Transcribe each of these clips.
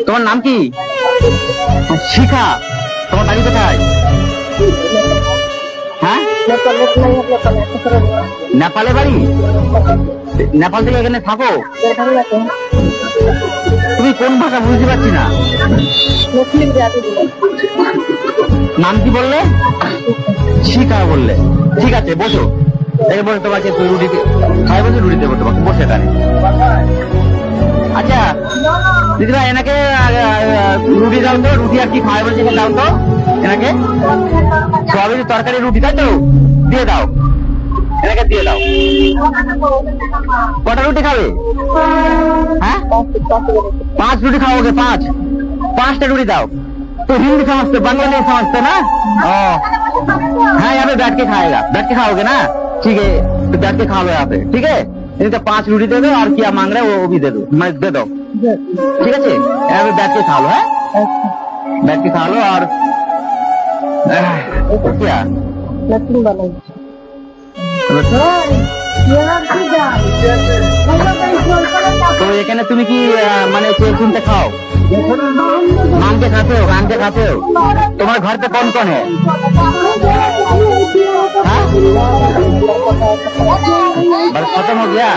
তোমার নাম কি? শিখা। তোমার বাড়ি কোথায়? হ্যাঁ, নেপালে বাড়ি? নেপাল থেকে এখানে থাকো? তুমি কোন ভাষা বুঝতে পারছি না। নাম কি বললে? শিখা বললে? ঠিক আছে, বসো। এই বসে তোমাকে রুটি খাই বসে রুটি দেবো তোমাকে, বসে এখানে। আচ্ছা দিদিভাই, এনাকে রুটি দাও তো। রুটি আর কি খাওয়াই বলছে দাও তো এনাকে। সয়াবিন তরকারি রুটি, তাই তো? দিয়ে দাও, এনাকে দিয়ে দাও। কটা রুটি খাবে? হ্যাঁ, 5 রুটি খাওয়াবে। 5টা রুटी दाओ। तो हिंदी समझते, बांग्ला नहीं समझते ना? हाँ, यहाँ पे बैठ के खाएगा। बैठ के खाओगे ना? ठीक है, तो बैठ के खा लो यहाँ पे, ठीक है। इनका 5 रूटी दे दो, और क्या मांग रहे हो वो भी दे दो, मैं दे दो, ठीक है। यहाँ पे बैठ के खा लो, है बैठ के खा लो। और क्या तो এখানে তুমি কি মানে চিনতে খাও? मान के खाते हो? मान के खाते हो? तुम्हारे घर पे कौन कौन है? बस खत्म हो गया?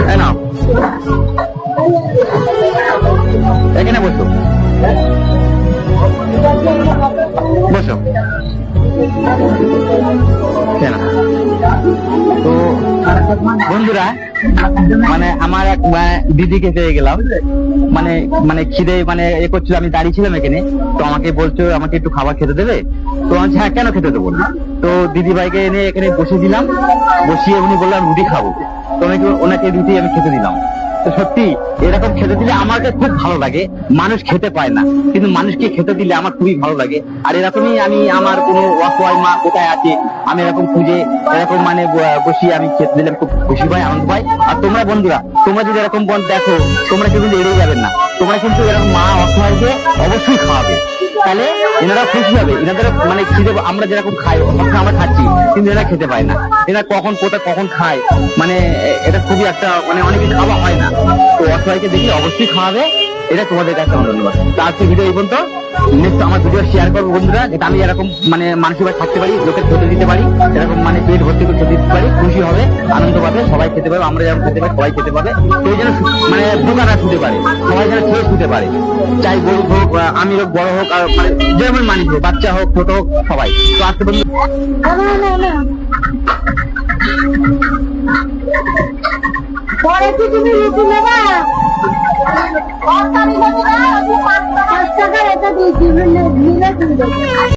है ना, এখানে বসো, বসো। তো বন্ধুরা, মানে আমার এক দিদিকে পেয়ে গেলাম, মানে মানে খিদে মানে এ করছিল, আমি দাঁড়িয়ে ছিলাম এখানে। তো আমাকে বলছো আমাকে একটু খাবার খেতে দেবে? তো আমি হ্যাঁ, কেন খেতে দেবো না। তো দিদি ভাইকে এনে এখানে বসে দিলাম, বসিয়ে উনি বললাম রুটি খাবো। তো ওনাকে রুটি আমি খেতে দিলাম। তো সত্যি এরকম খেতে দিলে আমাকে খুব ভালো লাগে। মানুষ খেতে পায় না, কিন্তু মানুষকে খেতে দিলে আমার খুবই ভালো লাগে। আর এরকমই আমি আমার কোনো অসহায় মা কোথায় আছে, আমি এরকম খুঁজে এরকম মানে বসিয়ে আমি খেতে দিলাম, খুব খুশি পাই, আনন্দ পাই। আর তোমরা বন্ধুরা, তোমরা যদি এরকম দেখো, তোমরা কিন্তু এড়িয়ে যাবেন না। তোমরা কিন্তু এরকম মা অসহায়কে অবশ্যই খাওয়াবে, তাহলে এনারা খুশি হবে। এনাদের মানে খিদে, আমরা যেরকম খাই আমরা খাচ্ছি, কিন্তু এরা খেতে পায় না। এরা কখন কোথায় কখন খায়, মানে এটা খুবই একটা মানে অনেকে খাওয়া হয় না। তো অসহায়কে দেখলে অবশ্যই খাওয়াবে, এটা তোমাদের কাছে আমার ধন্যবাদ। তো আজকে ভিডিও এই পর্যন্ত। নেক্সট আমার ভিডিও শেয়ার করবো বন্ধুরা, যাতে আমি এরকম মানে মানুষের ভাবে থাকতে পারি, লোকের খেতে দিতে পারি, এরকম মানে পেট ভর্তি করে খেতে দিতে পারি, খুশি হবে, আনন্দ পাবে, সবাই খেতে পাবে, আমরা যেরকম খেতে পারি সবাই খেতে পাবে। তো এই যেন মানে দোকানরা শুতে পারে, সবাই যেন খেয়ে শুতে পারে, চাই গরিব হোক, আমি হোক, বড় হোক, আর মানে যেমন মানিস হোক, বাচ্চা হোক, ছোট হোক, সবাই। তো আজকে বন্ধু পরে কি তুমি রুটি নেবা? 5 টাকা এটা দিয়েছি, নিলে